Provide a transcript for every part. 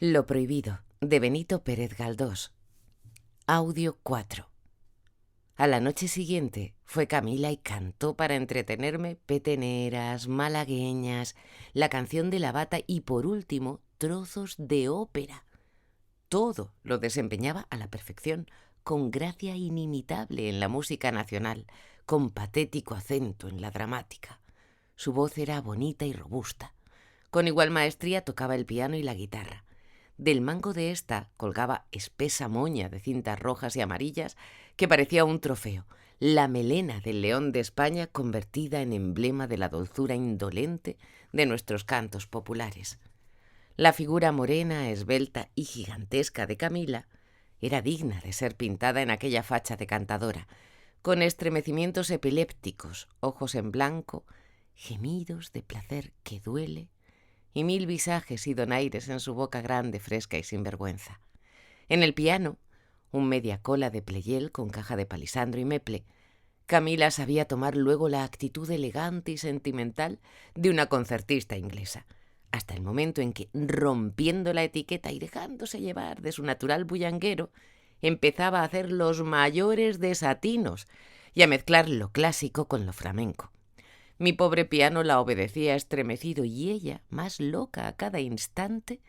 Lo prohibido, de Benito Pérez Galdós. Audio 4. A la noche siguiente fue Camila y cantó para entretenerme peteneras, malagueñas, la canción de la bata y, por último, trozos de ópera. Todo lo desempeñaba a la perfección, con gracia inimitable en la música nacional, con patético acento en la dramática. Su voz era bonita y robusta. Con igual maestría tocaba el piano y la guitarra. Del mango de ésta colgaba espesa moña de cintas rojas y amarillas que parecía un trofeo, la melena del león de España convertida en emblema de la dulzura indolente de nuestros cantos populares. La figura morena, esbelta y gigantesca de Camila era digna de ser pintada en aquella facha de cantadora, con estremecimientos epilépticos, ojos en blanco, gemidos de placer que duele, y mil visajes y donaires en su boca grande, fresca y sin vergüenza. En el piano, un media cola de Pleyel con caja de palisandro y meple, Camila sabía tomar luego la actitud elegante y sentimental de una concertista inglesa, hasta el momento en que, rompiendo la etiqueta y dejándose llevar de su natural bullanguero, empezaba a hacer los mayores desatinos y a mezclar lo clásico con lo flamenco. Mi pobre piano la obedecía estremecido y ella, más loca a cada instante,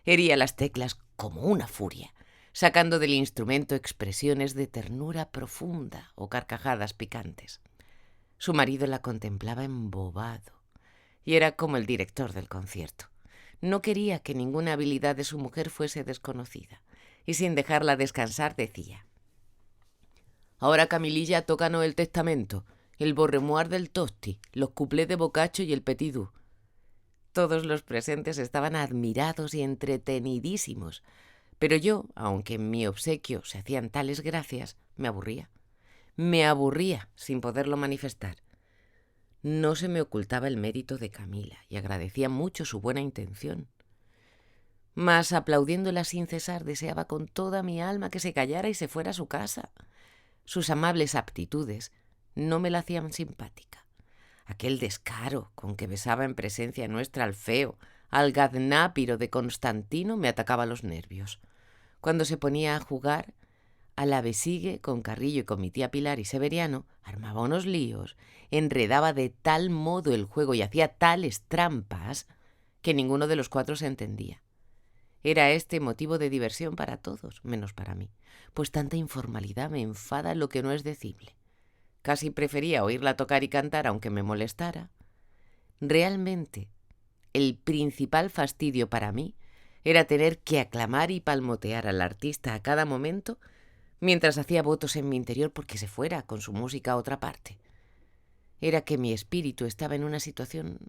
hería las teclas como una furia, sacando del instrumento expresiones de ternura profunda o carcajadas picantes. Su marido la contemplaba embobado y era como el director del concierto. No quería que ninguna habilidad de su mujer fuese desconocida y, sin dejarla descansar, decía: «Ahora, Camililla, tócanos el testamento, el borremoir del tosti, los cuplés de Boccaccio y el petit doux». Todos los presentes estaban admirados y entretenidísimos, pero yo, aunque en mi obsequio se hacían tales gracias, me aburría. Me aburría sin poderlo manifestar. No se me ocultaba el mérito de Camila y agradecía mucho su buena intención. Mas, aplaudiéndola sin cesar, deseaba con toda mi alma que se callara y se fuera a su casa. Sus amables aptitudes no me la hacían simpática. Aquel descaro con que besaba en presencia nuestra al feo, al gaznápiro de Constantino, me atacaba los nervios. Cuando se ponía a jugar a la besigue con Carrillo y con mi tía Pilar y Severiano, armaba unos líos, enredaba de tal modo el juego y hacía tales trampas que ninguno de los cuatro se entendía. Era este motivo de diversión para todos, menos para mí, pues tanta informalidad me enfada lo que no es decible. Casi prefería oírla tocar y cantar aunque me molestara. Realmente, el principal fastidio para mí era tener que aclamar y palmotear al artista a cada momento mientras hacía votos en mi interior porque se fuera con su música a otra parte. Era que mi espíritu estaba en una situación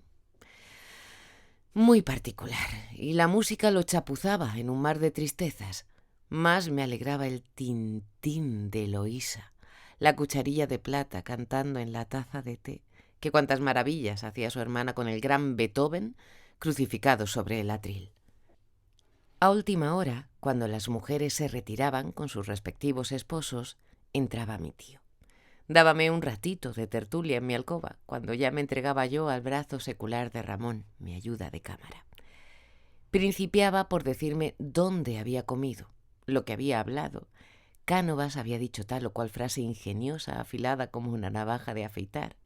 muy particular y la música lo chapuzaba en un mar de tristezas. Más me alegraba el tintín de Eloísa, la cucharilla de plata cantando en la taza de té, que cuantas maravillas hacía su hermana con el gran Beethoven crucificado sobre el atril. A última hora, cuando las mujeres se retiraban con sus respectivos esposos, entraba mi tío. Dábame un ratito de tertulia en mi alcoba, cuando ya me entregaba yo al brazo secular de Ramón, mi ayuda de cámara. Principiaba por decirme dónde había comido, lo que había hablado. Cánovas había dicho tal o cual frase ingeniosa, afilada como una navaja de afeitar.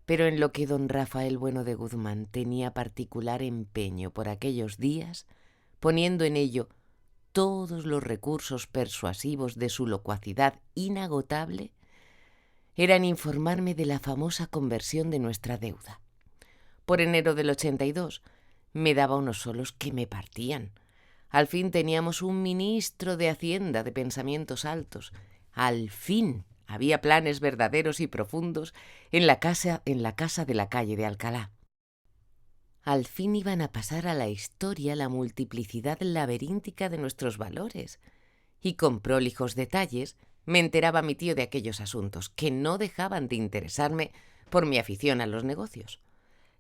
Pero en lo que don Rafael Bueno de Guzmán tenía particular empeño por aquellos días, poniendo en ello todos los recursos persuasivos de su locuacidad inagotable, era en informarme de la famosa conversión de nuestra deuda. Por enero del 82 me daba unos solos que me partían. Al fin teníamos un ministro de Hacienda de pensamientos altos. Al fin había planes verdaderos y profundos en la casa de la calle de Alcalá. Al fin iban a pasar a la historia la multiplicidad laberíntica de nuestros valores, y con prolijos detalles me enteraba mi tío de aquellos asuntos que no dejaban de interesarme por mi afición a los negocios.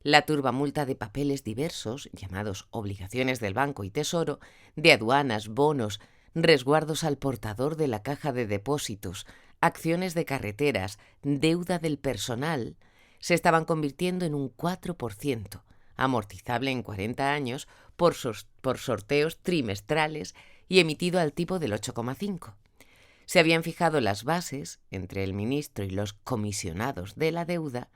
La turbamulta de papeles diversos, llamados obligaciones del Banco y Tesoro, de aduanas, bonos, resguardos al portador de la caja de depósitos, acciones de carreteras, deuda del personal, se estaban convirtiendo en un 4%, amortizable en 40 años por sorteos trimestrales y emitido al tipo del 8,5. Se habían fijado las bases, entre el ministro y los comisionados de la deuda,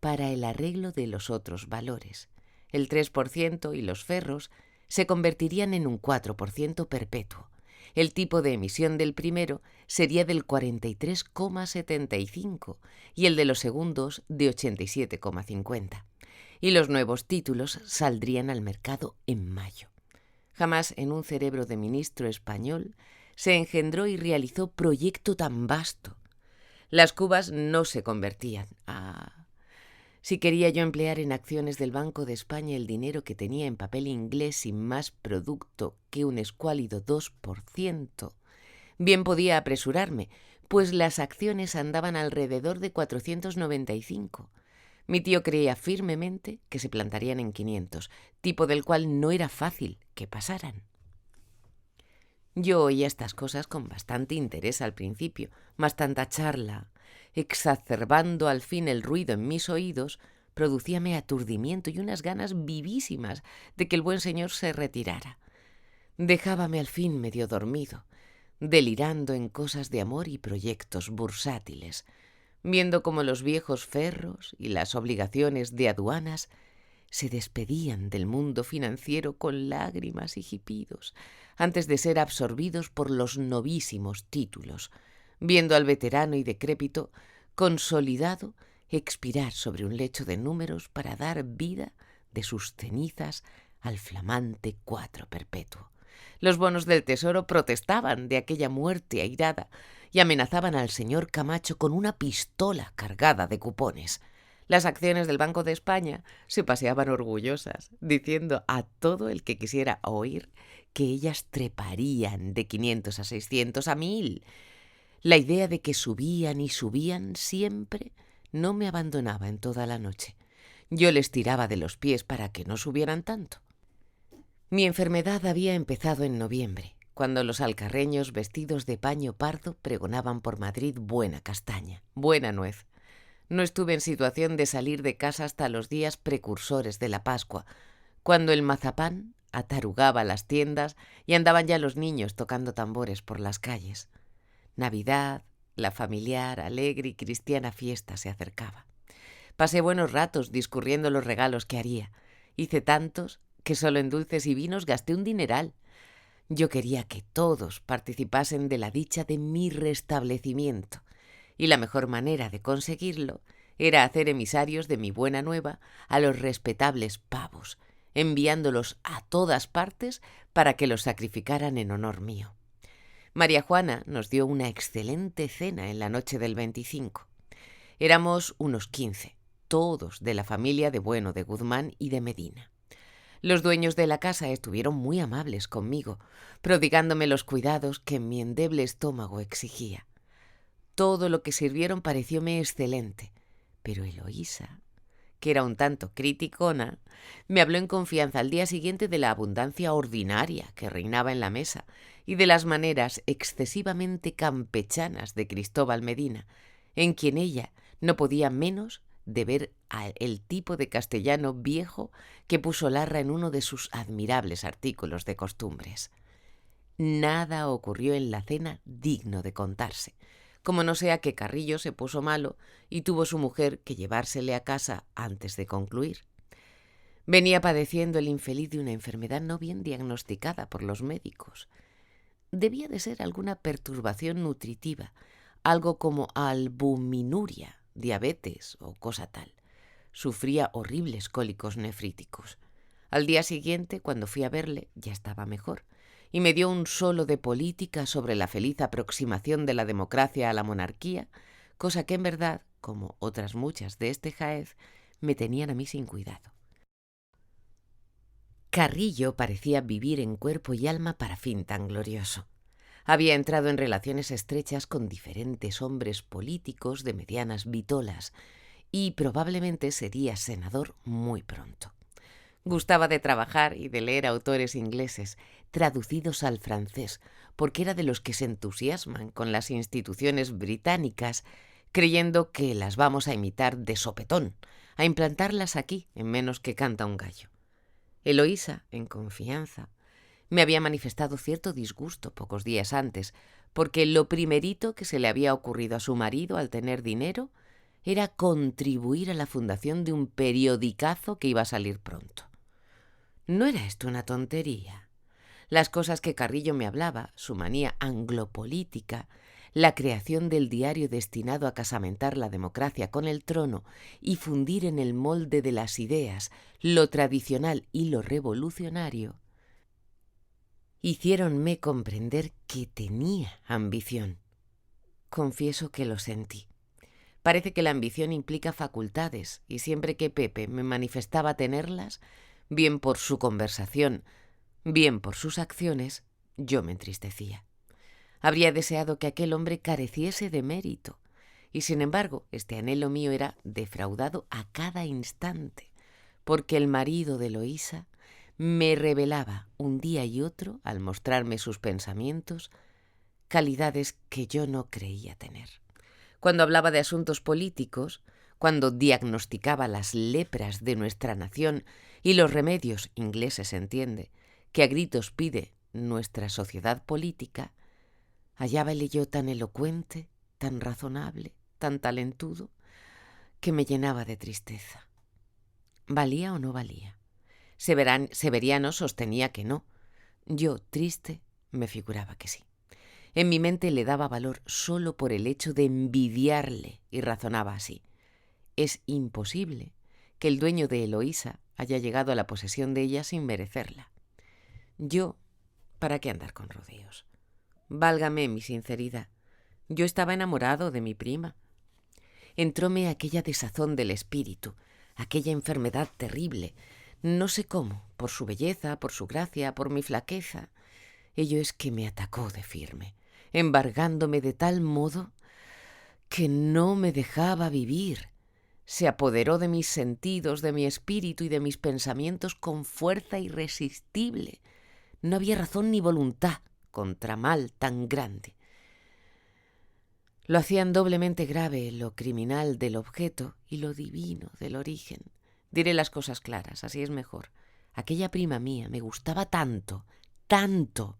para el arreglo de los otros valores. El 3% y los ferros se convertirían en un 4% perpetuo. El tipo de emisión del primero sería del 43,75 y el de los segundos de 87,50. Y los nuevos títulos saldrían al mercado en mayo. Jamás en un cerebro de ministro español se engendró y realizó proyecto tan vasto. Las cubas no se convertían. Si quería yo emplear en acciones del Banco de España el dinero que tenía en papel inglés sin más producto que un escuálido 2%, bien podía apresurarme, pues las acciones andaban alrededor de 495. Mi tío creía firmemente que se plantarían en 500, tipo del cual no era fácil que pasaran. Yo oía estas cosas con bastante interés al principio, mas tanta charla, exacerbando al fin el ruido en mis oídos, producíame aturdimiento y unas ganas vivísimas de que el buen señor se retirara. Dejábame al fin medio dormido, delirando en cosas de amor y proyectos bursátiles, viendo cómo los viejos ferros y las obligaciones de aduanas se despedían del mundo financiero con lágrimas y jipidos, antes de ser absorbidos por los novísimos títulos, viendo al veterano y decrépito consolidado expirar sobre un lecho de números para dar vida de sus cenizas al flamante 4 perpetuo. Los bonos del Tesoro protestaban de aquella muerte airada y amenazaban al señor Camacho con una pistola cargada de cupones. Las acciones del Banco de España se paseaban orgullosas, diciendo a todo el que quisiera oír que ellas treparían de 500 a 600 a 1000. La idea de que subían y subían siempre no me abandonaba en toda la noche. Yo les tiraba de los pies para que no subieran tanto. Mi enfermedad había empezado en noviembre, cuando los alcarreños vestidos de paño pardo pregonaban por Madrid buena castaña, buena nuez. No estuve en situación de salir de casa hasta los días precursores de la Pascua, cuando el mazapán atarugaba las tiendas y andaban ya los niños tocando tambores por las calles. Navidad, la familiar, alegre y cristiana fiesta se acercaba. Pasé buenos ratos discurriendo los regalos que haría. Hice tantos que solo en dulces y vinos gasté un dineral. Yo quería que todos participasen de la dicha de mi restablecimiento, y la mejor manera de conseguirlo era hacer emisarios de mi buena nueva a los respetables pavos, enviándolos a todas partes para que los sacrificaran en honor mío. María Juana nos dio una excelente cena en la noche del 25. Éramos unos 15, todos de la familia de Bueno de Guzmán y de Medina. Los dueños de la casa estuvieron muy amables conmigo, prodigándome los cuidados que mi endeble estómago exigía. Todo lo que sirvieron parecióme excelente, pero Eloísa, que era un tanto criticona, me habló en confianza al día siguiente de la abundancia ordinaria que reinaba en la mesa y de las maneras excesivamente campechanas de Cristóbal Medina, en quien ella no podía menos de ver el tipo de castellano viejo que puso Larra en uno de sus admirables artículos de costumbres. Nada ocurrió en la cena digno de contarse, como no sea que Carrillo se puso malo y tuvo su mujer que llevársele a casa antes de concluir. Venía padeciendo el infeliz de una enfermedad no bien diagnosticada por los médicos. Debía de ser alguna perturbación nutritiva, algo como albuminuria, diabetes o cosa tal. Sufría horribles cólicos nefríticos. Al día siguiente, cuando fui a verle, ya estaba mejor, y me dio un solo de política sobre la feliz aproximación de la democracia a la monarquía, cosa que en verdad, como otras muchas de este jaez, me tenían a mí sin cuidado. Carrillo parecía vivir en cuerpo y alma para fin tan glorioso. Había entrado en relaciones estrechas con diferentes hombres políticos de medianas vitolas y probablemente sería senador muy pronto. Gustaba de trabajar y de leer autores ingleses, traducidos al francés, porque era de los que se entusiasman con las instituciones británicas, creyendo que las vamos a imitar de sopetón, a implantarlas aquí en menos que canta un gallo. Eloísa, en confianza, me había manifestado cierto disgusto pocos días antes, porque lo primerito que se le había ocurrido a su marido al tener dinero era contribuir a la fundación de un periodicazo que iba a salir pronto. ¿No era esto una tontería? Las cosas que Carrillo me hablaba, su manía anglopolítica, la creación del diario destinado a casamentar la democracia con el trono y fundir en el molde de las ideas lo tradicional y lo revolucionario, hiciéronme comprender que tenía ambición. Confieso que lo sentí. Parece que la ambición implica facultades, y siempre que Pepe me manifestaba tenerlas, bien por su conversación, bien por sus acciones, yo me entristecía. Habría deseado que aquel hombre careciese de mérito, y sin embargo este anhelo mío era defraudado a cada instante, porque el marido de Eloísa me revelaba un día y otro, al mostrarme sus pensamientos, calidades que yo no creía tener. Cuando hablaba de asuntos políticos, cuando diagnosticaba las lepras de nuestra nación y los remedios, ingleses entiende, que a gritos pide nuestra sociedad política, hallábale yo tan elocuente, tan razonable, tan talentudo, que me llenaba de tristeza. ¿Valía o no valía? Severiano sostenía que no. Yo, triste, me figuraba que sí. En mi mente le daba valor solo por el hecho de envidiarle y razonaba así. Es imposible que el dueño de Eloísa haya llegado a la posesión de ella sin merecerla. Yo, ¿para qué andar con rodeos? Válgame mi sinceridad. Yo estaba enamorado de mi prima. Entróme aquella desazón del espíritu, aquella enfermedad terrible. No sé cómo, por su belleza, por su gracia, por mi flaqueza. Ello es que me atacó de firme, embargándome de tal modo que no me dejaba vivir. Se apoderó de mis sentidos, de mi espíritu y de mis pensamientos con fuerza irresistible. No había razón ni voluntad contra mal tan grande. Lo hacían doblemente grave lo criminal del objeto y lo divino del origen. Diré las cosas claras, así es mejor. Aquella prima mía me gustaba tanto, tanto,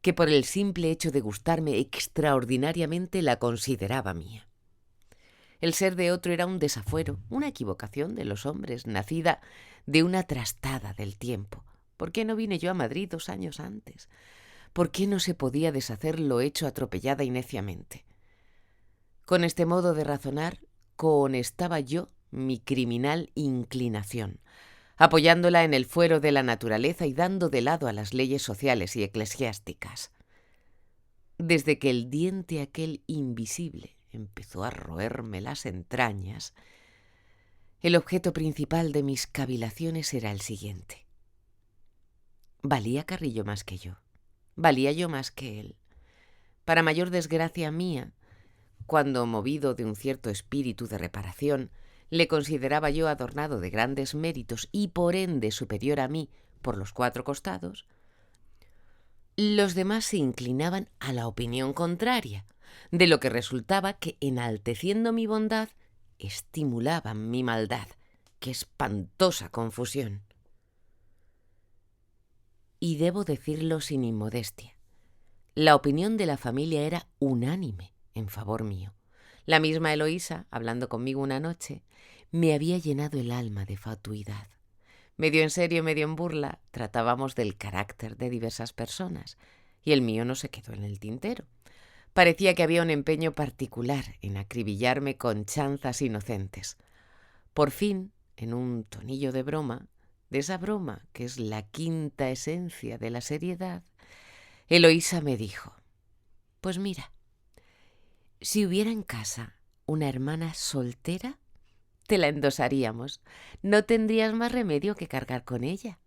que por el simple hecho de gustarme extraordinariamente la consideraba mía. El ser de otro era un desafuero, una equivocación de los hombres, nacida de una trastada del tiempo. ¿Por qué no vine yo a Madrid 2 años antes? ¿Por qué no se podía deshacer lo hecho atropellada y neciamente? Con este modo de razonar, cohonestaba yo mi criminal inclinación, apoyándola en el fuero de la naturaleza y dando de lado a las leyes sociales y eclesiásticas. Desde que el diente aquel invisible empezó a roerme las entrañas, el objeto principal de mis cavilaciones era el siguiente. ¿Valía Carrillo más que yo? ¿Valía yo más que él? Para mayor desgracia mía, cuando, movido de un cierto espíritu de reparación, le consideraba yo adornado de grandes méritos y por ende superior a mí por los 4 costados, los demás se inclinaban a la opinión contraria, de lo que resultaba que, enalteciendo mi bondad, estimulaban mi maldad. ¡Qué espantosa confusión! Y debo decirlo sin inmodestia. La opinión de la familia era unánime en favor mío. La misma Eloísa, hablando conmigo una noche, me había llenado el alma de fatuidad. Medio en serio, medio en burla, tratábamos del carácter de diversas personas, y el mío no se quedó en el tintero. Parecía que había un empeño particular en acribillarme con chanzas inocentes. Por fin, en un tonillo de broma, de esa broma que es la quinta esencia de la seriedad, Eloísa me dijo: «Pues mira, si hubiera en casa una hermana soltera, te la endosaríamos. No tendrías más remedio que cargar con ella».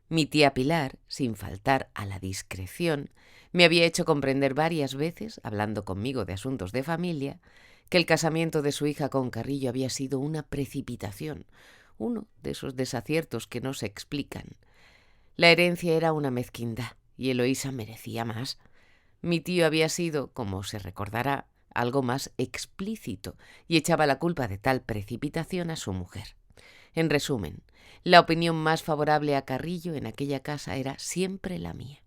Mi tía Pilar, sin faltar a la discreción, me había hecho comprender varias veces, hablando conmigo de asuntos de familia, que el casamiento de su hija con Carrillo había sido una precipitación, uno de esos desaciertos que no se explican. La herencia era una mezquindad y Eloísa merecía más. Mi tío había sido, como se recordará, algo más explícito, y echaba la culpa de tal precipitación a su mujer. En resumen, la opinión más favorable a Carrillo en aquella casa era siempre la mía.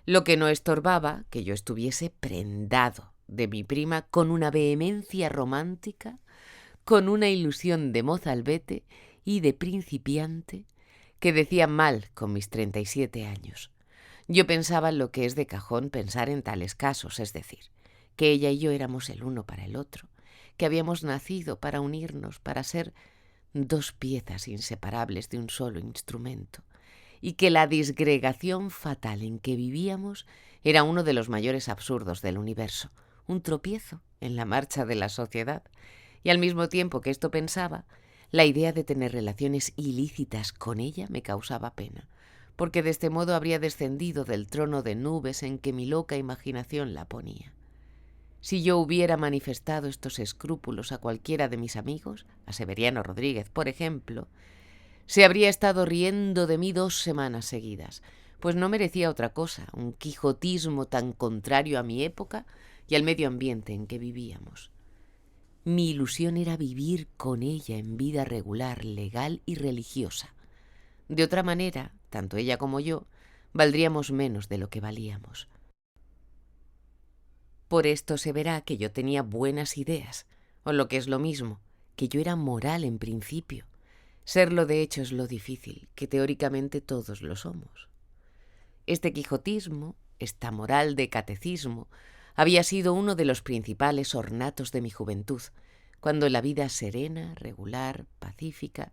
Lo que no estorbaba que yo estuviese prendado de mi prima con una vehemencia romántica, con una ilusión de mozalbete y de principiante que decía mal con mis 37 años. Yo pensaba lo que es de cajón pensar en tales casos, es decir, que ella y yo éramos el uno para el otro, que habíamos nacido para unirnos, para ser dos piezas inseparables de un solo instrumento, y que la disgregación fatal en que vivíamos era uno de los mayores absurdos del universo, un tropiezo en la marcha de la sociedad. Y al mismo tiempo que esto pensaba, la idea de tener relaciones ilícitas con ella me causaba pena, porque de este modo habría descendido del trono de nubes en que mi loca imaginación la ponía. Si yo hubiera manifestado estos escrúpulos a cualquiera de mis amigos, a Severiano Rodríguez, por ejemplo, se habría estado riendo de mí 2 semanas seguidas, pues no merecía otra cosa, un quijotismo tan contrario a mi época y al medio ambiente en que vivíamos. Mi ilusión era vivir con ella en vida regular, legal y religiosa. De otra manera, tanto ella como yo, valdríamos menos de lo que valíamos. Por esto se verá que yo tenía buenas ideas, o lo que es lo mismo, que yo era moral en principio. Serlo de hecho es lo difícil, que teóricamente todos lo somos. Este quijotismo, esta moral de catecismo, había sido uno de los principales ornatos de mi juventud, cuando la vida serena, regular, pacífica,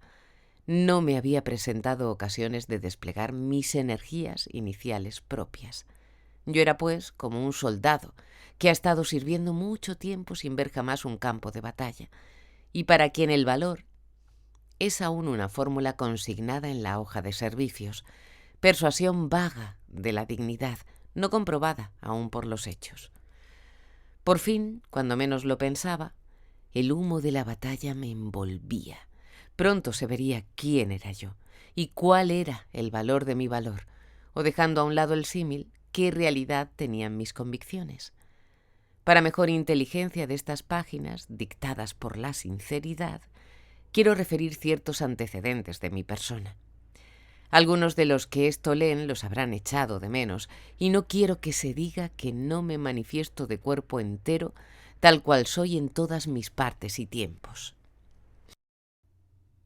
no me había presentado ocasiones de desplegar mis energías iniciales propias. Yo era, pues, como un soldado que ha estado sirviendo mucho tiempo sin ver jamás un campo de batalla, y para quien el valor es aún una fórmula consignada en la hoja de servicios, persuasión vaga de la dignidad, no comprobada aún por los hechos. Por fin, cuando menos lo pensaba, el humo de la batalla me envolvía. Pronto se vería quién era yo y cuál era el valor de mi valor, o dejando a un lado el símil, qué realidad tenían mis convicciones. Para mejor inteligencia de estas páginas, dictadas por la sinceridad, quiero referir ciertos antecedentes de mi persona. Algunos de los que esto leen los habrán echado de menos, y no quiero que se diga que no me manifiesto de cuerpo entero, tal cual soy en todas mis partes y tiempos.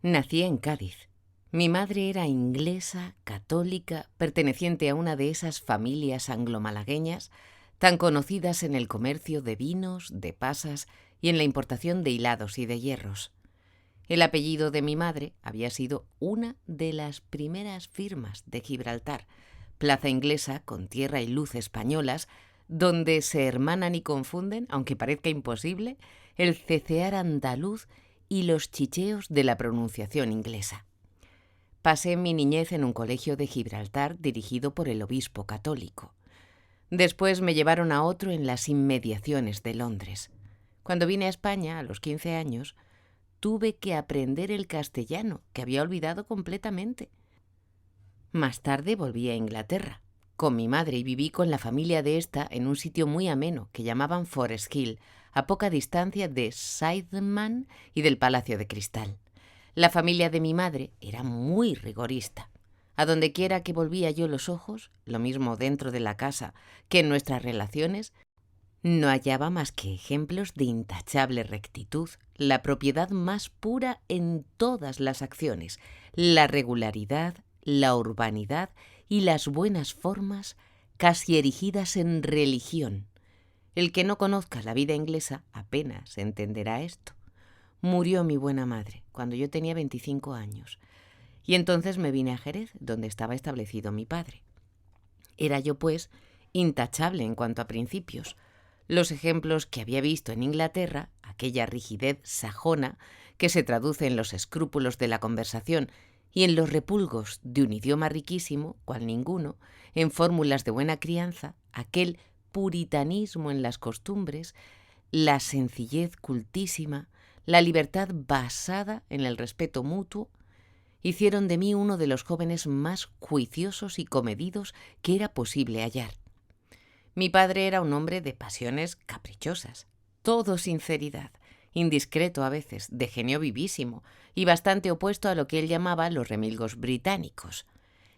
Nací en Cádiz. Mi madre era inglesa, católica, perteneciente a una de esas familias anglomalagueñas tan conocidas en el comercio de vinos, de pasas y en la importación de hilados y de hierros. El apellido de mi madre había sido una de las primeras firmas de Gibraltar, plaza inglesa con tierra y luz españolas, donde se hermanan y confunden, aunque parezca imposible, el cecear andaluz y los chicheos de la pronunciación inglesa. Pasé mi niñez en un colegio de Gibraltar dirigido por el obispo católico. Después me llevaron a otro en las inmediaciones de Londres. Cuando vine a España, a los 15 años, tuve que aprender el castellano, que había olvidado completamente. Más tarde volví a Inglaterra con mi madre y viví con la familia de esta en un sitio muy ameno que llamaban Forest Hill, a poca distancia de Sydenham y del Palacio de Cristal. La familia de mi madre era muy rigorista. A donde quiera que volvía yo los ojos, lo mismo dentro de la casa que en nuestras relaciones, no hallaba más que ejemplos de intachable rectitud, la propiedad más pura en todas las acciones, la regularidad, la urbanidad y las buenas formas casi erigidas en religión. El que no conozca la vida inglesa apenas entenderá esto. Murió mi buena madre cuando yo tenía 25 años y entonces me vine a Jerez, donde estaba establecido mi padre. Era yo, pues, intachable en cuanto a principios. Los ejemplos que había visto en Inglaterra, aquella rigidez sajona que se traduce en los escrúpulos de la conversación y en los repulgos de un idioma riquísimo, cual ninguno, en fórmulas de buena crianza, aquel puritanismo en las costumbres, la sencillez cultísima, la libertad basada en el respeto mutuo, hicieron de mí uno de los jóvenes más juiciosos y comedidos que era posible hallar. Mi padre era un hombre de pasiones caprichosas, todo sinceridad, indiscreto a veces, de genio vivísimo y bastante opuesto a lo que él llamaba los remilgos británicos.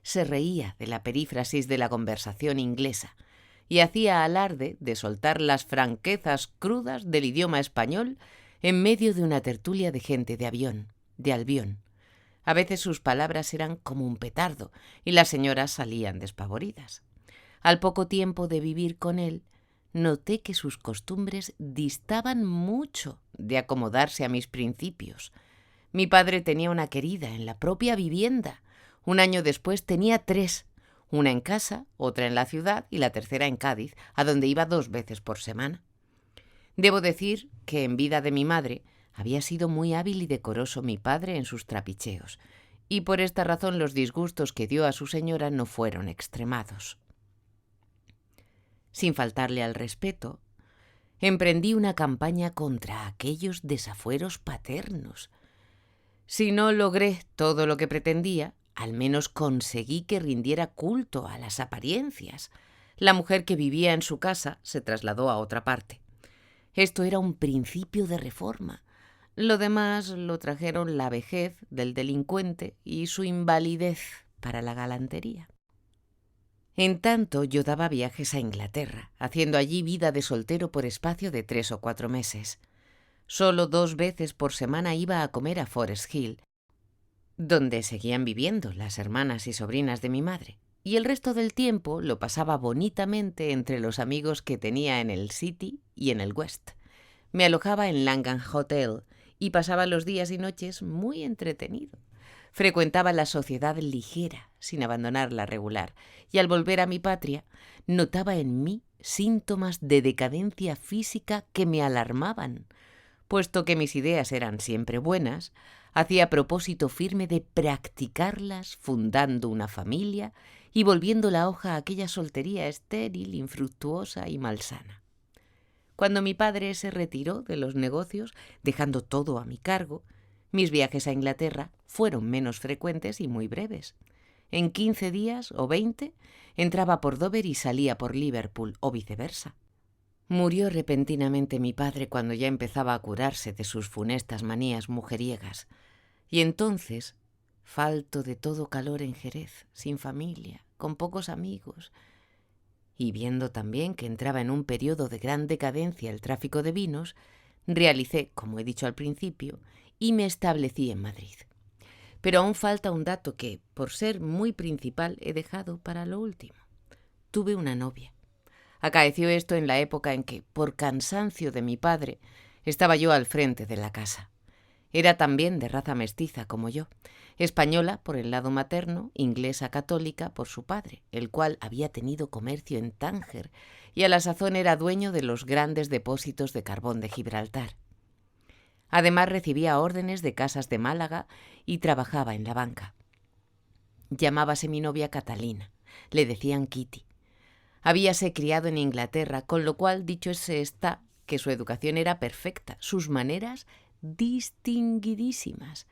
Se reía de la perífrasis de la conversación inglesa y hacía alarde de soltar las franquezas crudas del idioma español en medio de una tertulia de gente de Albión. A veces sus palabras eran como un petardo y las señoras salían despavoridas. Al poco tiempo de vivir con él, noté que sus costumbres distaban mucho de acomodarse a mis principios. Mi padre tenía una querida en la propia vivienda. Un año después tenía 3, una en casa, otra en la ciudad y la tercera en Cádiz, a donde iba 2 veces por semana. Debo decir que en vida de mi madre había sido muy hábil y decoroso mi padre en sus trapicheos, y por esta razón los disgustos que dio a su señora no fueron extremados. Sin faltarle al respeto, emprendí una campaña contra aquellos desafueros paternos. Si no logré todo lo que pretendía, al menos conseguí que rindiera culto a las apariencias. La mujer que vivía en su casa se trasladó a otra parte. Esto era un principio de reforma. Lo demás lo trajeron la vejez del delincuente y su invalidez para la galantería. En tanto, yo daba viajes a Inglaterra, haciendo allí vida de soltero por espacio de 3 o 4 meses. Solo 2 veces por semana iba a comer a Forest Hill, donde seguían viviendo las hermanas y sobrinas de mi madre, y el resto del tiempo lo pasaba bonitamente entre los amigos que tenía en el City y en el West. Me alojaba en Langham Hotel y pasaba los días y noches muy entretenido. Frecuentaba la sociedad ligera, sin abandonar la regular, y al volver a mi patria, notaba en mí síntomas de decadencia física que me alarmaban. Puesto que mis ideas eran siempre buenas, hacía propósito firme de practicarlas fundando una familia y volviendo la hoja a aquella soltería estéril, infructuosa y malsana. Cuando mi padre se retiró de los negocios, dejando todo a mi cargo, mis viajes a Inglaterra fueron menos frecuentes y muy breves. En 15 días o 20 entraba por Dover y salía por Liverpool, o viceversa. Murió repentinamente mi padre cuando ya empezaba a curarse de sus funestas manías mujeriegas, y entonces, falto de todo calor en Jerez, sin familia, con pocos amigos, y viendo también que entraba en un periodo de gran decadencia el tráfico de vinos, realicé, como he dicho al principio, y me establecí en Madrid. Pero aún falta un dato que, por ser muy principal, he dejado para lo último. Tuve una novia. Acaeció esto en la época en que, por cansancio de mi padre, estaba yo al frente de la casa. Era también de raza mestiza como yo, española por el lado materno, inglesa católica por su padre, el cual había tenido comercio en Tánger y a la sazón era dueño de los grandes depósitos de carbón de Gibraltar. Además recibía órdenes de casas de Málaga y trabajaba en la banca. Llamábase mi novia Catalina, le decían Kitty. Habíase criado en Inglaterra, con lo cual dicho se está que su educación era perfecta, sus maneras distinguidísimas.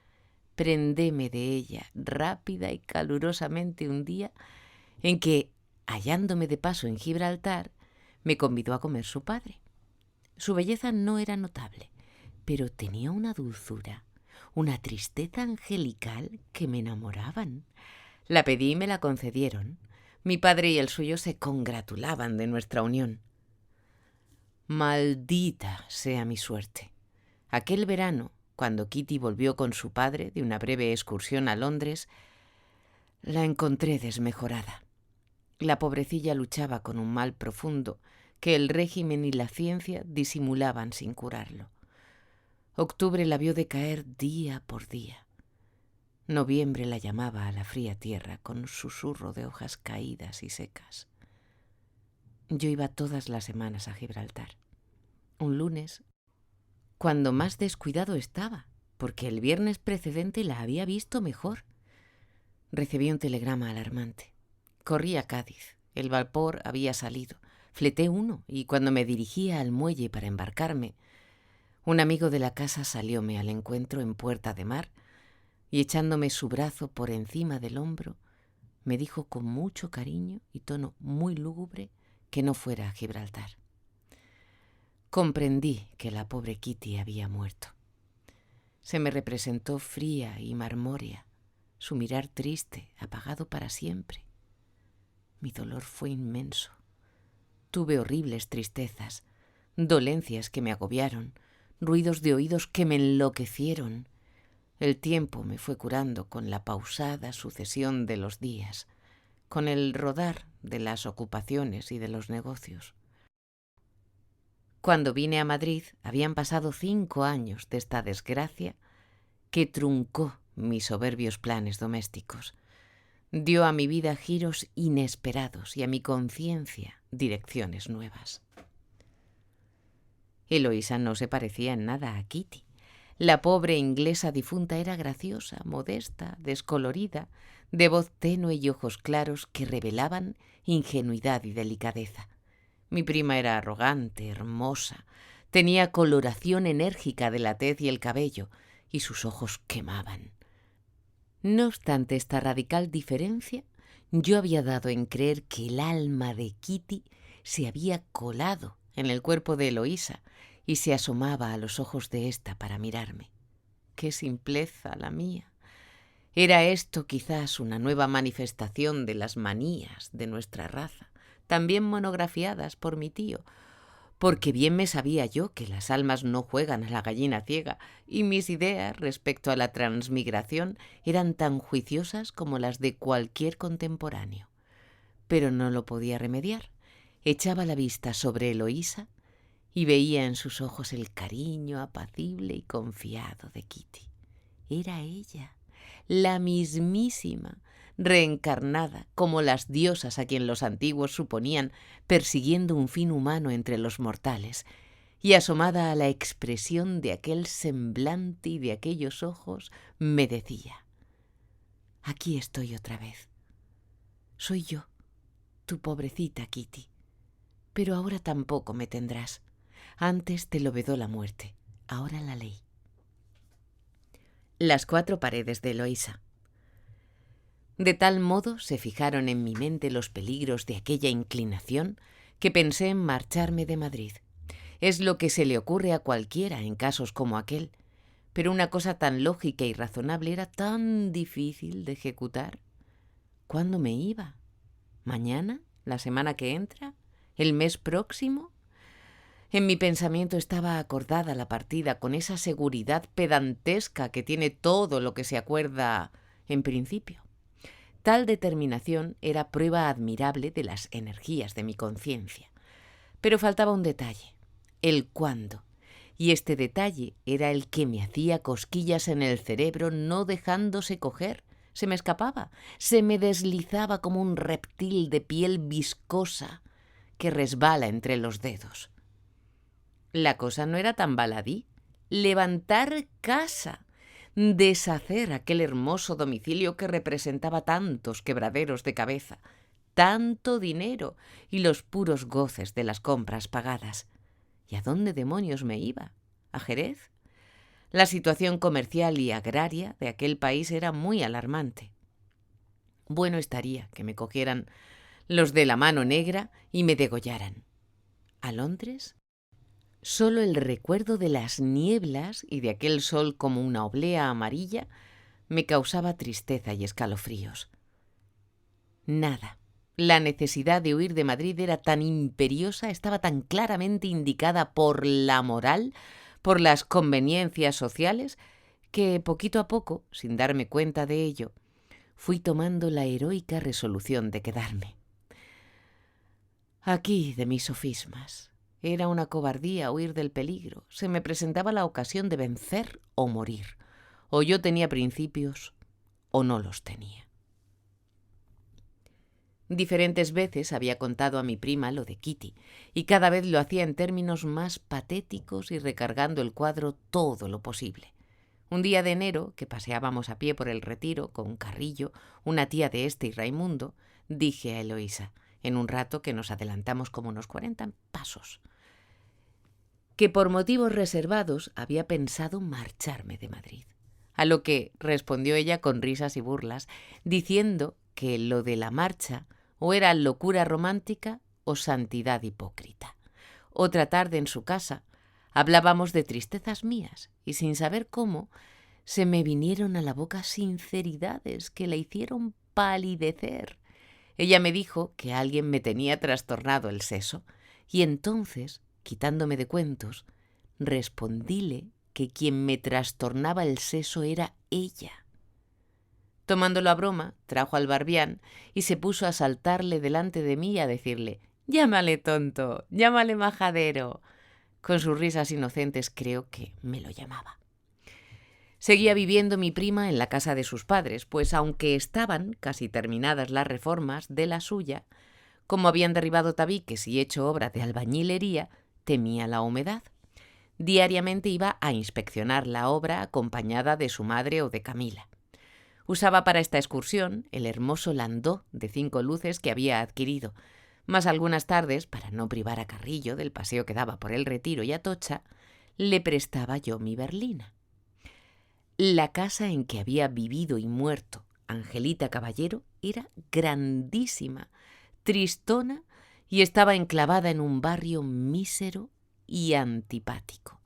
Prendéme de ella rápida y calurosamente un día en que, hallándome de paso en Gibraltar, me convidó a comer su padre. Su belleza no era notable, pero tenía una dulzura, una tristeza angelical que me enamoraban. La pedí y me la concedieron. Mi padre y el suyo se congratulaban de nuestra unión. Maldita sea mi suerte. Aquel verano, cuando Kitty volvió con su padre de una breve excursión a Londres, la encontré desmejorada. La pobrecilla luchaba con un mal profundo que el régimen y la ciencia disimulaban sin curarlo. Octubre la vio decaer día por día. Noviembre la llamaba a la fría tierra con un susurro de hojas caídas y secas. Yo iba todas las semanas a Gibraltar. Un lunes, cuando más descuidado estaba, porque el viernes precedente la había visto mejor, recibí un telegrama alarmante. Corrí a Cádiz. El vapor había salido. Fleté uno y cuando me dirigía al muelle para embarcarme, un amigo de la casa salióme al encuentro en puerta de mar y echándome su brazo por encima del hombro, me dijo con mucho cariño y tono muy lúgubre que no fuera a Gibraltar. Comprendí que la pobre Kitty había muerto. Se me representó fría y marmórea, su mirar triste, apagado para siempre. Mi dolor fue inmenso. Tuve horribles tristezas, dolencias que me agobiaron, ruidos de oídos que me enloquecieron. El tiempo me fue curando con la pausada sucesión de los días, con el rodar de las ocupaciones y de los negocios. Cuando vine a Madrid habían pasado 5 años de esta desgracia que truncó mis soberbios planes domésticos. Dio a mi vida giros inesperados y a mi conciencia direcciones nuevas. Eloísa no se parecía en nada a Kitty. La pobre inglesa difunta era graciosa, modesta, descolorida, de voz tenue y ojos claros que revelaban ingenuidad y delicadeza. Mi prima era arrogante, hermosa, tenía coloración enérgica de la tez y el cabello, y sus ojos quemaban. No obstante esta radical diferencia, yo había dado en creer que el alma de Kitty se había colado en el cuerpo de Eloísa y se asomaba a los ojos de ésta para mirarme. ¡Qué simpleza la mía! Era esto quizás una nueva manifestación de las manías de nuestra raza, también monografiadas por mi tío, porque bien me sabía yo que las almas no juegan a la gallina ciega, y mis ideas respecto a la transmigración eran tan juiciosas como las de cualquier contemporáneo. Pero no lo podía remediar. Echaba la vista sobre Eloísa y veía en sus ojos el cariño apacible y confiado de Kitty. Era ella, la mismísima, reencarnada, como las diosas a quien los antiguos suponían, persiguiendo un fin humano entre los mortales, y asomada a la expresión de aquel semblante y de aquellos ojos, me decía: «Aquí estoy otra vez. Soy yo, tu pobrecita Kitty. Pero ahora tampoco me tendrás. Antes te lo vedó la muerte, ahora la ley». Las 4 paredes de Eloísa. De tal modo se fijaron en mi mente los peligros de aquella inclinación que pensé en marcharme de Madrid. Es lo que se le ocurre a cualquiera en casos como aquel, pero una cosa tan lógica y razonable era tan difícil de ejecutar. ¿Cuándo me iba? ¿Mañana? ¿La semana que entra? ¿El mes próximo? En mi pensamiento estaba acordada la partida con esa seguridad pedantesca que tiene todo lo que se acuerda en principio. Tal determinación era prueba admirable de las energías de mi conciencia. Pero faltaba un detalle, el cuándo, y este detalle era el que me hacía cosquillas en el cerebro, no dejándose coger. Se me escapaba, se me deslizaba como un reptil de piel viscosa que resbala entre los dedos. La cosa no era tan baladí. Levantar casa, deshacer aquel hermoso domicilio que representaba tantos quebraderos de cabeza, tanto dinero y los puros goces de las compras pagadas. ¿Y a dónde demonios me iba? ¿A Jerez? La situación comercial y agraria de aquel país era muy alarmante. Bueno estaría que me cogieran los de la mano negra y me degollaran. ¿A Londres? Solo el recuerdo de las nieblas y de aquel sol como una oblea amarilla me causaba tristeza y escalofríos. Nada. La necesidad de huir de Madrid era tan imperiosa, estaba tan claramente indicada por la moral, por las conveniencias sociales, que poquito a poco, sin darme cuenta de ello, fui tomando la heroica resolución de quedarme. Aquí de mis sofismas. Era una cobardía huir del peligro. Se me presentaba la ocasión de vencer o morir. O yo tenía principios o no los tenía. Diferentes veces había contado a mi prima lo de Kitty, y cada vez lo hacía en términos más patéticos y recargando el cuadro todo lo posible. Un día de enero, que paseábamos a pie por el Retiro con Carrillo, una tía de y Raimundo, dije a Eloísa, en un rato que nos adelantamos como unos 40 pasos, que por motivos reservados había pensado marcharme de Madrid. A lo que respondió ella con risas y burlas, diciendo que lo de la marcha o era locura romántica o santidad hipócrita. Otra tarde en su casa hablábamos de tristezas mías y sin saber cómo se me vinieron a la boca sinceridades que la hicieron palidecer. Ella me dijo que alguien me tenía trastornado el seso y entonces, quitándome de cuentos, respondíle que quien me trastornaba el seso era ella. Tomándolo a broma, trajo al Barbián y se puso a saltarle delante de mí y a decirle: «Llámale tonto, llámale majadero». Con sus risas inocentes creo que me lo llamaba. Seguía viviendo mi prima en la casa de sus padres, pues aunque estaban casi terminadas las reformas de la suya, como habían derribado tabiques y hecho obra de albañilería, temía la humedad. Diariamente iba a inspeccionar la obra acompañada de su madre o de Camila. Usaba para esta excursión el hermoso landó de 5 luces que había adquirido, mas algunas tardes, para no privar a Carrillo del paseo que daba por el Retiro y Atocha, le prestaba yo mi berlina. La casa en que había vivido y muerto Angelita Caballero era grandísima, tristona y estaba enclavada en un barrio mísero y antipático.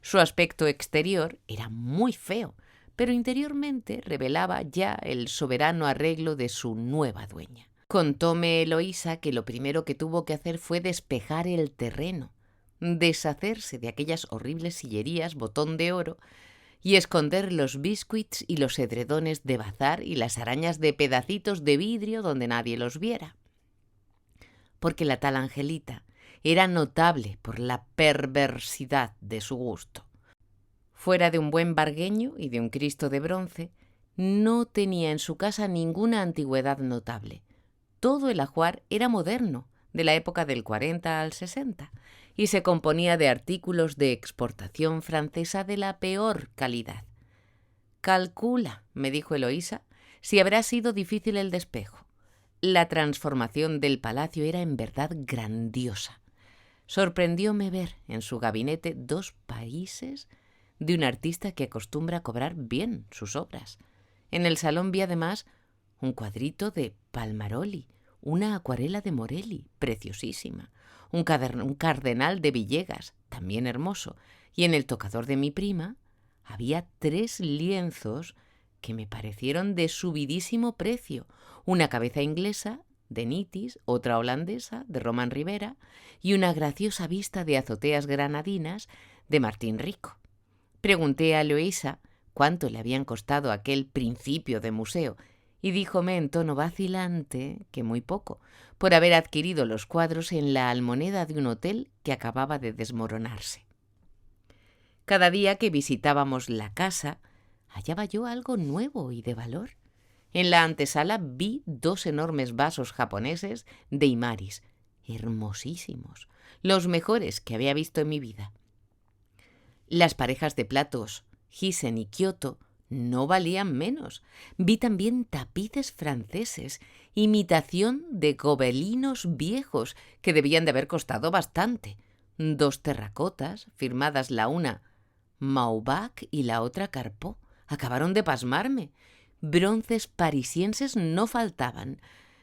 Su aspecto exterior era muy feo, pero interiormente revelaba ya el soberano arreglo de su nueva dueña. Contóme Eloísa que lo primero que tuvo que hacer fue despejar el terreno, deshacerse de aquellas horribles sillerías botón de oro y esconder los biscuits y los edredones de bazar y las arañas de pedacitos de vidrio donde nadie los viera. Porque la tal Angelita era notable por la perversidad de su gusto. Fuera de un buen vargueño y de un Cristo de bronce, no tenía en su casa ninguna antigüedad notable. Todo el ajuar era moderno, de la época del 40 al 60, y se componía de artículos de exportación francesa de la peor calidad. «Calcula», me dijo Eloísa, «si habrá sido difícil el despejo». La transformación del palacio era en verdad grandiosa. Sorprendióme ver en su gabinete 2 países de un artista que acostumbra cobrar bien sus obras. En el salón vi además un cuadrito de Palmaroli, una acuarela de Morelli, preciosísima, un cardenal de Villegas, también hermoso, y en el tocador de mi prima había 3 lienzos que me parecieron de subidísimo precio, una cabeza inglesa de Nitis, otra holandesa de Román Rivera y una graciosa vista de azoteas granadinas de Martín Rico. Pregunté a Eloísa cuánto le habían costado aquel principio de museo y díjome en tono vacilante que muy poco, por haber adquirido los cuadros en la almoneda de un hotel que acababa de desmoronarse. Cada día que visitábamos la casa, hallaba yo algo nuevo y de valor. En la antesala vi 2 enormes vasos japoneses de Imaris, hermosísimos, los mejores que había visto en mi vida. Las parejas de platos Thyssen y Kioto no valían menos. Vi también tapices franceses, imitación de gobelinos viejos, que debían de haber costado bastante. 2 terracotas, firmadas la una Maubac y la otra Carpeaux, acabaron de pasmarme. Bronces parisienses no faltaban,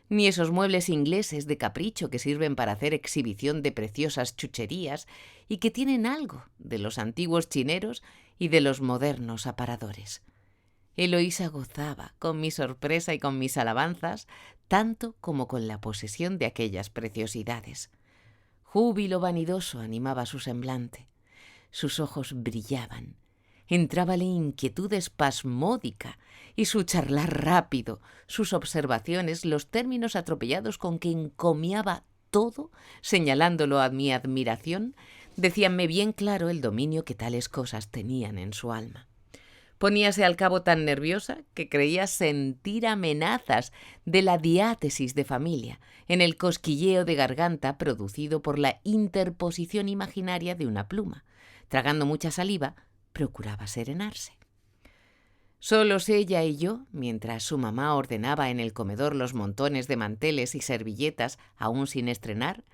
ni esos muebles ingleses de capricho que sirven para hacer exhibición de preciosas chucherías y que tienen algo de los antiguos chineros y de los modernos aparadores. Eloísa gozaba con mi sorpresa y con mis alabanzas, tanto como con la posesión de aquellas preciosidades. Júbilo vanidoso animaba su semblante. Sus ojos brillaban. Entrábale inquietud espasmódica y su charlar rápido, sus observaciones, los términos atropellados con que encomiaba todo, señalándolo a mi admiración, decíanme bien claro el dominio que tales cosas tenían en su alma. Poníase al cabo tan nerviosa que creía sentir amenazas de la diátesis de familia, en el cosquilleo de garganta producido por la interposición imaginaria de una pluma. Tragando mucha saliva, procuraba serenarse. Solos ella y yo, mientras su mamá ordenaba en el comedor los montones de manteles y servilletas aún sin estrenar,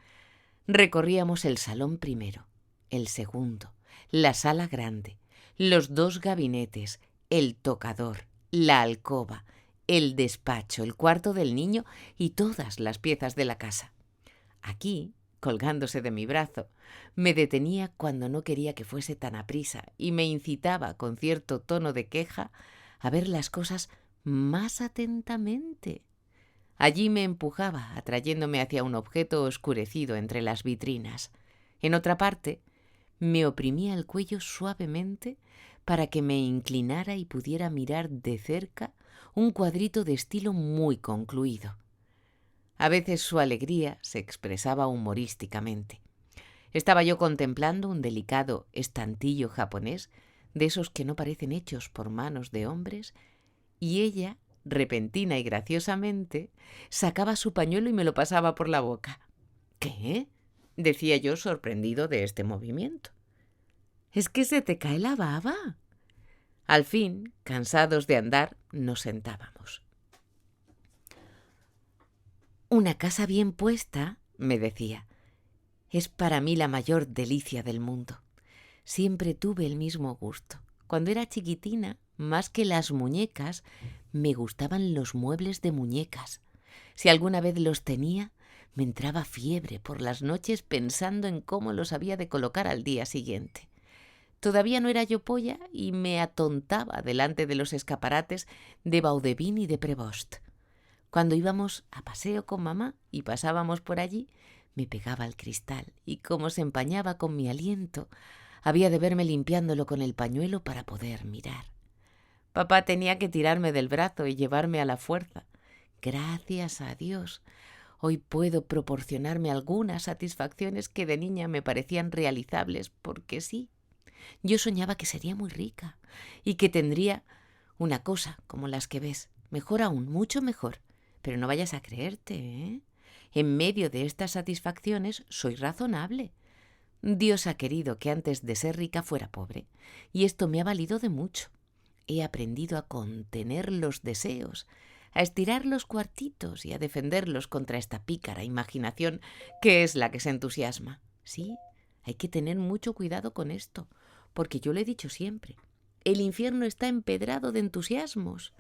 recorríamos el salón primero, el segundo, la sala grande, los 2 gabinetes, el tocador, la alcoba, el despacho, el cuarto del niño y todas las piezas de la casa. Aquí colgándose de mi brazo, me detenía cuando no quería que fuese tan aprisa y me incitaba con cierto tono de queja a ver las cosas más atentamente. Allí me empujaba, atrayéndome hacia un objeto oscurecido entre las vitrinas. En otra parte, me oprimía el cuello suavemente para que me inclinara y pudiera mirar de cerca un cuadrito de estilo muy concluido. A veces su alegría se expresaba humorísticamente. Estaba yo contemplando un delicado estantillo japonés, de esos que no parecen hechos por manos de hombres, y ella, repentina y graciosamente, sacaba su pañuelo y me lo pasaba por la boca. ¿Qué? Decía yo, sorprendido de este movimiento. ¿Es que se te cae la baba? Al fin, cansados de andar, nos sentábamos. Una casa bien puesta, me decía, es para mí la mayor delicia del mundo. Siempre tuve el mismo gusto. Cuando era chiquitina, más que las muñecas, me gustaban los muebles de muñecas. Si alguna vez los tenía, me entraba fiebre por las noches pensando en cómo los había de colocar al día siguiente. Todavía no era yo polla y me atontaba delante de los escaparates de Baudevin y de Prévost. Cuando íbamos a paseo con mamá y pasábamos por allí, me pegaba al cristal y como se empañaba con mi aliento, había de verme limpiándolo con el pañuelo para poder mirar. Papá tenía que tirarme del brazo y llevarme a la fuerza. Gracias a Dios, hoy puedo proporcionarme algunas satisfacciones que de niña me parecían realizables, porque sí, yo soñaba que sería muy rica y que tendría una cosa como las que ves, mejor aún, mucho mejor. Pero no vayas a creerte, ¿eh? En medio de estas satisfacciones soy razonable. Dios ha querido que antes de ser rica fuera pobre, y esto me ha valido de mucho. He aprendido a contener los deseos, a estirar los cuartitos y a defenderlos contra esta pícara imaginación que es la que se entusiasma. Sí, hay que tener mucho cuidado con esto, porque yo lo he dicho siempre, el infierno está empedrado de entusiasmos.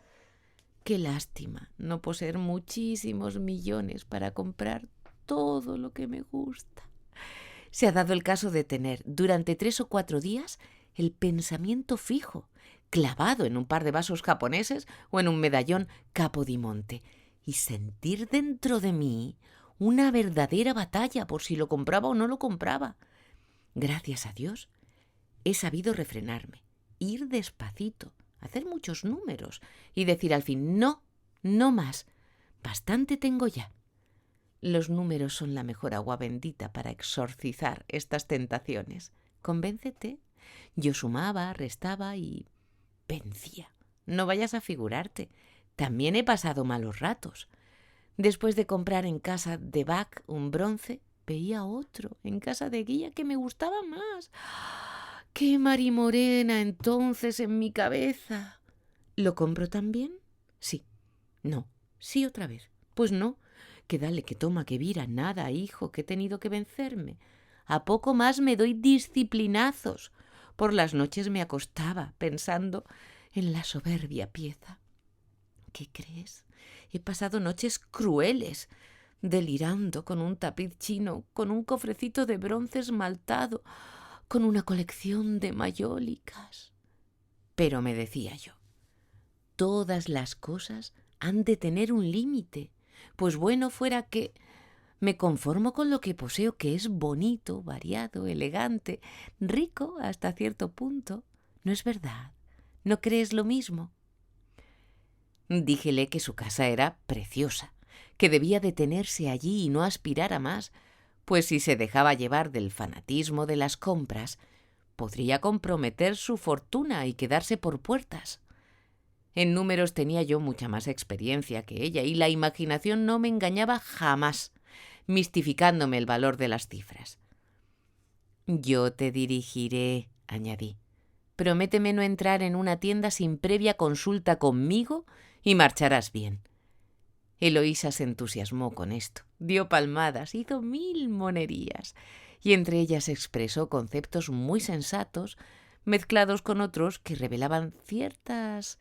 Qué lástima no poseer muchísimos millones para comprar todo lo que me gusta. Se ha dado el caso de tener durante 3 o 4 días el pensamiento fijo, clavado en un par de vasos japoneses o en un medallón Capodimonte, y sentir dentro de mí una verdadera batalla por si lo compraba o no lo compraba. Gracias a Dios, he sabido refrenarme, ir despacito, hacer muchos números y decir al fin, no, no más, bastante tengo ya. Los números son la mejor agua bendita para exorcizar estas tentaciones. Convéncete. Yo sumaba, restaba y vencía. No vayas a figurarte. También he pasado malos ratos. Después de comprar en casa de Bach un bronce, veía otro en casa de Guía que me gustaba más. ¡Qué marimorena entonces en mi cabeza! ¿Lo compro también? Sí. No. Sí otra vez. Pues no. Que dale, que toma, que vira. Nada, hijo, que he tenido que vencerme. A poco más me doy disciplinazos. Por las noches me acostaba pensando en la soberbia pieza. ¿Qué crees? He pasado noches crueles, delirando con un tapiz chino, con un cofrecito de bronce esmaltado, con una colección de mayólicas. Pero me decía yo, todas las cosas han de tener un límite, pues bueno fuera que me conformo con lo que poseo, que es bonito, variado, elegante, rico hasta cierto punto. ¿No es verdad? ¿No crees lo mismo? Díjele que su casa era preciosa, que debía detenerse allí y no aspirar a más, pues si se dejaba llevar del fanatismo de las compras, podría comprometer su fortuna y quedarse por puertas. En números tenía yo mucha más experiencia que ella y la imaginación no me engañaba jamás, mistificándome el valor de las cifras. Yo te dirigiré, añadí. Prométeme no entrar en una tienda sin previa consulta conmigo y marcharás bien. Eloísa se entusiasmó con esto, dio palmadas, hizo 1000 monerías y entre ellas expresó conceptos muy sensatos mezclados con otros que revelaban ciertas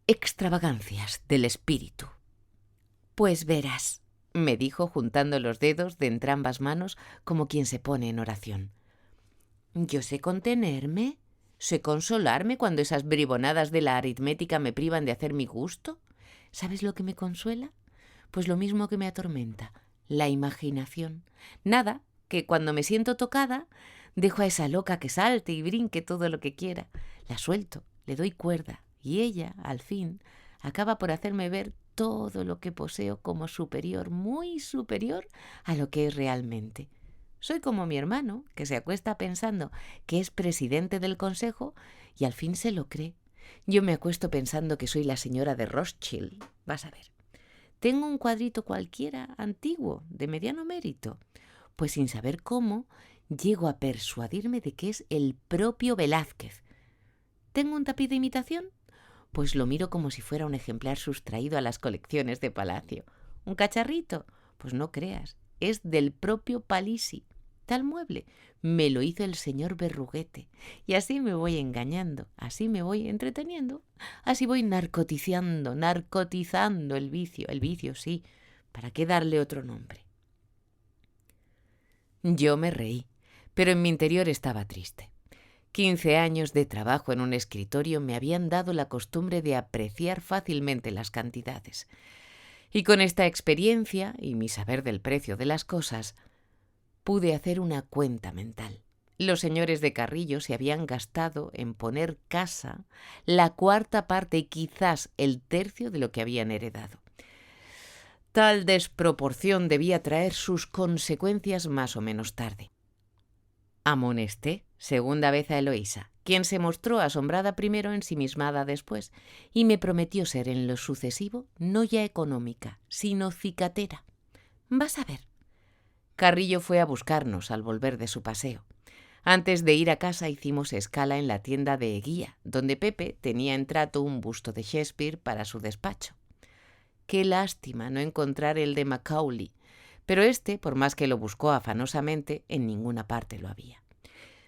extravagancias del espíritu. Pues verás, me dijo juntando los dedos de entrambas manos como quien se pone en oración. Yo sé contenerme, sé consolarme cuando esas bribonadas de la aritmética me privan de hacer mi gusto. ¿Sabes lo que me consuela? Pues lo mismo que me atormenta, la imaginación. Nada, que cuando me siento tocada, dejo a esa loca que salte y brinque todo lo que quiera. La suelto, le doy cuerda y ella, al fin, acaba por hacerme ver todo lo que poseo como superior, muy superior a lo que es realmente. Soy como mi hermano, que se acuesta pensando que es presidente del consejo y al fin se lo cree. Yo me acuesto pensando que soy la señora de Rothschild. Vas a ver. Tengo un cuadrito cualquiera, antiguo, de mediano mérito. Pues sin saber cómo, llego a persuadirme de que es el propio Velázquez. ¿Tengo un tapiz de imitación? Pues lo miro como si fuera un ejemplar sustraído a las colecciones de Palacio. ¿Un cacharrito? Pues no creas, es del propio Palisi. Tal mueble me lo hizo el señor Berruguete. Y así me voy engañando, así me voy entreteniendo, así voy narcotizando el vicio, sí. ¿Para qué darle otro nombre? Yo me reí, pero en mi interior estaba triste. 15 años de trabajo en un escritorio me habían dado la costumbre de apreciar fácilmente las cantidades. Y con esta experiencia y mi saber del precio de las cosas, pude hacer una cuenta mental. Los señores de Carrillo se habían gastado en poner casa la cuarta parte y quizás el tercio de lo que habían heredado. Tal desproporción debía traer sus consecuencias más o menos tarde. Amonesté segunda vez a Eloísa, quien se mostró asombrada primero, ensimismada después, y me prometió ser en lo sucesivo no ya económica, sino cicatera. Vas a ver. Carrillo fue a buscarnos al volver de su paseo. Antes de ir a casa hicimos escala en la tienda de Eguía, donde Pepe tenía en trato un busto de Shakespeare para su despacho. Qué lástima no encontrar el de Macaulay, pero este, por más que lo buscó afanosamente, en ninguna parte lo había.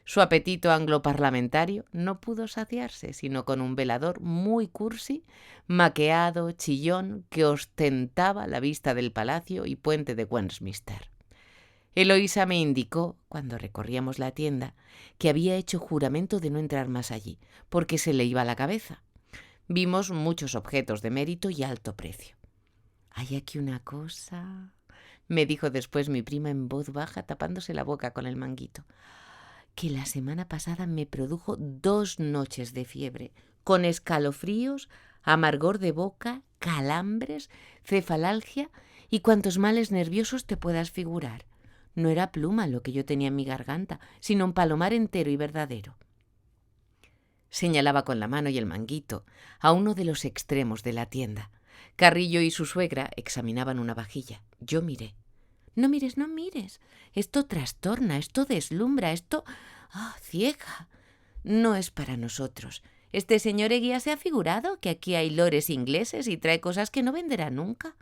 Su apetito angloparlamentario no pudo saciarse sino con un velador muy cursi, maqueado, chillón, que ostentaba la vista del palacio y puente de Westminster. Eloísa me indicó, cuando recorríamos la tienda, que había hecho juramento de no entrar más allí, porque se le iba la cabeza. Vimos muchos objetos de mérito y alto precio. «Hay aquí una cosa», me dijo después mi prima en voz baja, tapándose la boca con el manguito, «que la semana pasada me produjo 2 noches de fiebre, con escalofríos, amargor de boca, calambres, cefalalgia y cuantos males nerviosos te puedas figurar. No era pluma lo que yo tenía en mi garganta, sino un palomar entero y verdadero». Señalaba con la mano y el manguito a uno de los extremos de la tienda. Carrillo y su suegra examinaban una vajilla. Yo miré. «No mires, no mires. Esto trastorna, esto deslumbra, esto... ciega. No es para nosotros. Este señor Eguía se ha figurado que aquí hay lores ingleses y trae cosas que no venderá nunca».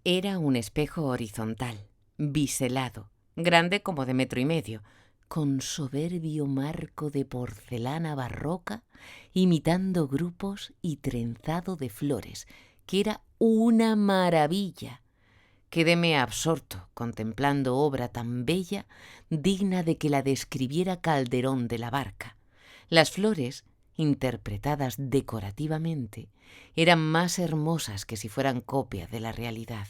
Era un espejo horizontal, biselado, grande como de 1,5 metros, con soberbio marco de porcelana barroca, imitando grupos y trenzado de flores, que era una maravilla. Quedéme absorto contemplando obra tan bella, digna de que la describiera Calderón de la Barca. Las flores, interpretadas decorativamente, eran más hermosas que si fueran copia de la realidad.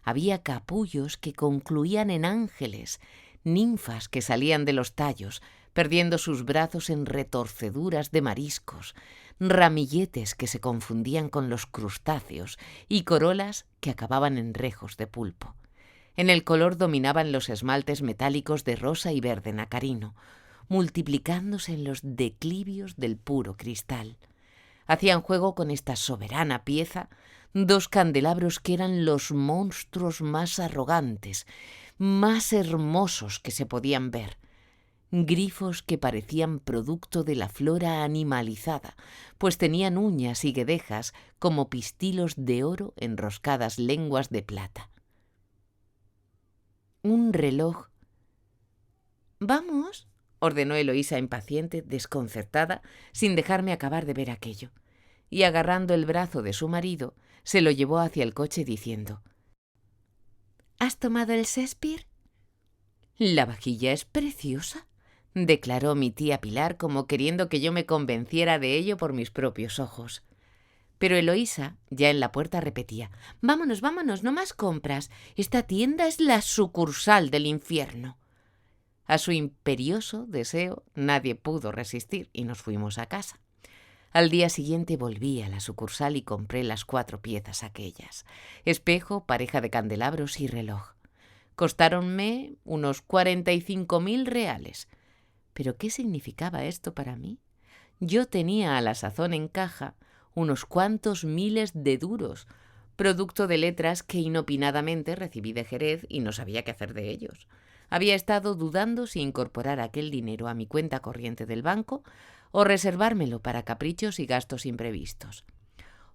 Había capullos que concluían en ángeles, ninfas que salían de los tallos, perdiendo sus brazos en retorceduras de mariscos, ramilletes que se confundían con los crustáceos y corolas que acababan en rejos de pulpo. En el color dominaban los esmaltes metálicos de rosa y verde nacarino, multiplicándose en los declivios del puro cristal. Hacían juego con esta soberana pieza 2 candelabros que eran los monstruos más arrogantes, más hermosos que se podían ver. Grifos que parecían producto de la flora animalizada, pues tenían uñas y guedejas como pistilos de oro enroscadas lenguas de plata. Un reloj. «Vamos», ordenó Eloísa impaciente, desconcertada, sin dejarme acabar de ver aquello. Y agarrando el brazo de su marido, se lo llevó hacia el coche diciendo: ¿Has tomado el Shakespeare? La vajilla es preciosa, declaró mi tía Pilar como queriendo que yo me convenciera de ello por mis propios ojos. Pero Eloísa, ya en la puerta, repetía: «Vámonos, vámonos, no más compras. Esta tienda es la sucursal del infierno». A su imperioso deseo nadie pudo resistir y nos fuimos a casa. Al día siguiente volví a la sucursal y compré las 4 piezas aquellas: espejo, pareja de candelabros y reloj. Costáronme unos 45.000 reales. ¿Pero qué significaba esto para mí? Yo tenía a la sazón en caja unos cuantos miles de duros, producto de letras que inopinadamente recibí de Jerez y no sabía qué hacer de ellos. Había estado dudando si incorporar aquel dinero a mi cuenta corriente del banco o reservármelo para caprichos y gastos imprevistos.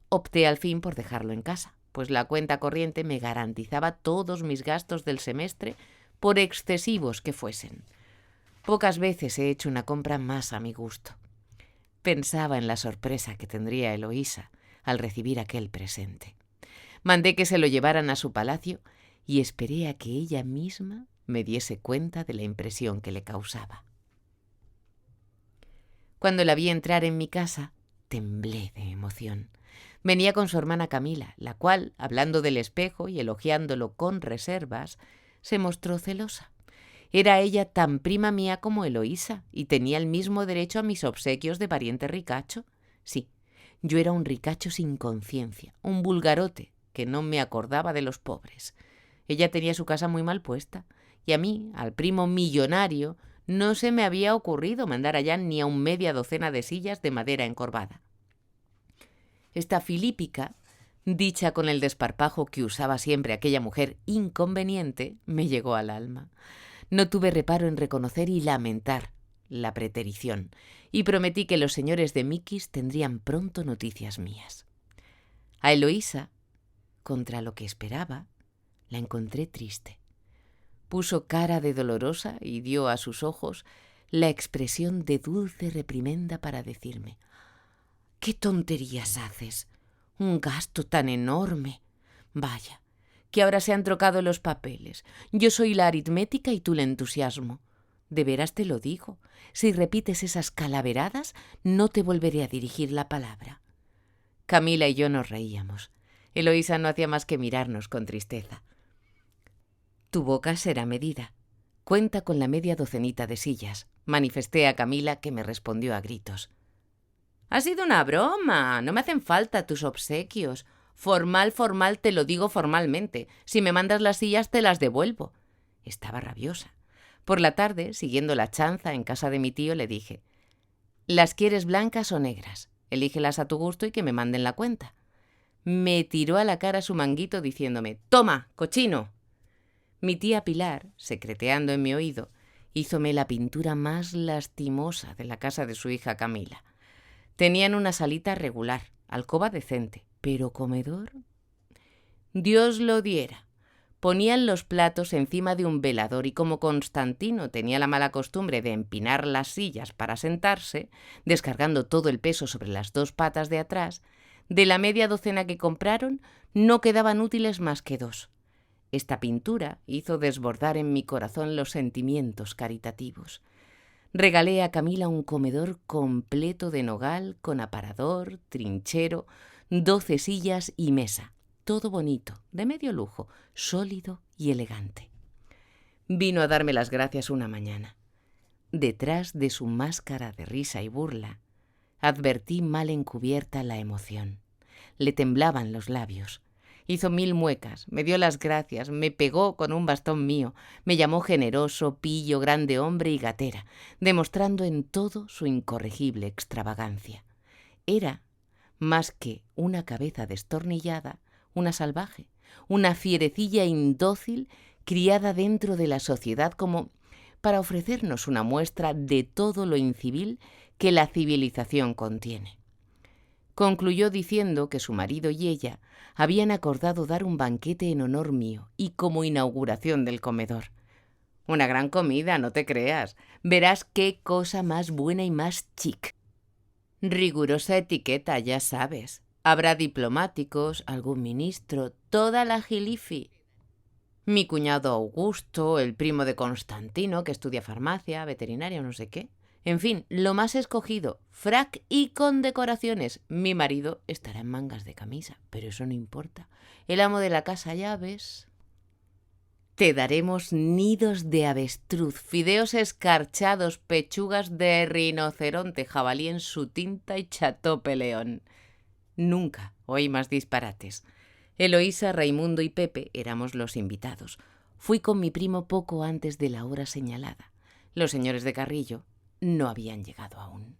Opté al fin por dejarlo en casa, pues la cuenta corriente me garantizaba todos mis gastos del semestre, por excesivos que fuesen. Pocas veces he hecho una compra más a mi gusto. Pensaba en la sorpresa que tendría Eloísa al recibir aquel presente. Mandé que se lo llevaran a su palacio y esperé a que ella misma me diese cuenta de la impresión que le causaba. Cuando la vi entrar en mi casa, temblé de emoción. Venía con su hermana Camila, la cual, hablando del espejo y elogiándolo con reservas, se mostró celosa. Era ella tan prima mía como Eloísa y tenía el mismo derecho a mis obsequios de pariente ricacho. Sí, yo era un ricacho sin conciencia, un vulgarote que no me acordaba de los pobres. Ella tenía su casa muy mal puesta y a mí, al primo millonario, no se me había ocurrido mandar allá ni aun media docena de sillas de madera encorvada. Esta filípica, dicha con el desparpajo que usaba siempre aquella mujer inconveniente, me llegó al alma. No tuve reparo en reconocer y lamentar la preterición, y prometí que los señores de Miquis tendrían pronto noticias mías. A Eloísa, contra lo que esperaba, la encontré triste. Puso cara de dolorosa y dio a sus ojos la expresión de dulce reprimenda para decirme: «¿Qué tonterías haces? Un gasto tan enorme. Vaya, que ahora se han trocado los papeles. Yo soy la aritmética y tú el entusiasmo. De veras te lo digo, si repites esas calaveradas, no te volveré a dirigir la palabra». Camila y yo nos reíamos. Eloísa no hacía más que mirarnos con tristeza. «Tu boca será medida. Cuenta con la media docenita de sillas», manifesté a Camila, que me respondió a gritos: «Ha sido una broma, no me hacen falta tus obsequios. Formal, te lo digo formalmente. Si me mandas las sillas te las devuelvo». Estaba rabiosa. Por la tarde, siguiendo la chanza en casa de mi tío, le dije: «¿Las quieres blancas o negras? Elígelas a tu gusto y que me manden la cuenta». Me tiró a la cara su manguito diciéndome: «Toma, cochino». Mi tía Pilar, secreteando en mi oído, hízome la pintura más lastimosa de la casa de su hija Camila. Tenían una salita regular, alcoba decente, pero comedor. Dios lo diera. Ponían los platos encima de un velador y como Constantino tenía la mala costumbre de empinar las sillas para sentarse, descargando todo el peso sobre las 2 patas de atrás, de la media docena que compraron no quedaban útiles más que 2. Esta pintura hizo desbordar en mi corazón los sentimientos caritativos. Regalé a Camila un comedor completo de nogal, con aparador, trinchero, 12 sillas y mesa. Todo bonito, de medio lujo, sólido y elegante. Vino a darme las gracias una mañana. Detrás de su máscara de risa y burla, advertí mal encubierta la emoción. Le temblaban los labios. Hizo 1000 muecas, me dio las gracias, me pegó con un bastón mío, me llamó generoso, pillo, grande hombre y gatera, demostrando en todo su incorregible extravagancia. Era, más que una cabeza destornillada, una salvaje, una fierecilla indócil criada dentro de la sociedad como para ofrecernos una muestra de todo lo incivil que la civilización contiene. Concluyó diciendo que su marido y ella habían acordado dar un banquete en honor mío y como inauguración del comedor. Una gran comida, no te creas. Verás qué cosa más buena y más chic. Rigurosa etiqueta, ya sabes. Habrá diplomáticos, algún ministro, toda la jilifi. Mi cuñado Augusto, el primo de Constantino, que estudia farmacia, veterinaria o no sé qué. En fin, lo más escogido, frac y con decoraciones. Mi marido estará en mangas de camisa, pero eso no importa. El amo de la casa, ya ves. Te daremos nidos de avestruz, fideos escarchados, pechugas de rinoceronte, jabalí en su tinta y chatope león. Nunca oí más disparates. Eloísa, Raimundo y Pepe éramos los invitados. Fui con mi primo poco antes de la hora señalada. Los señores de Carrillo no habían llegado aún.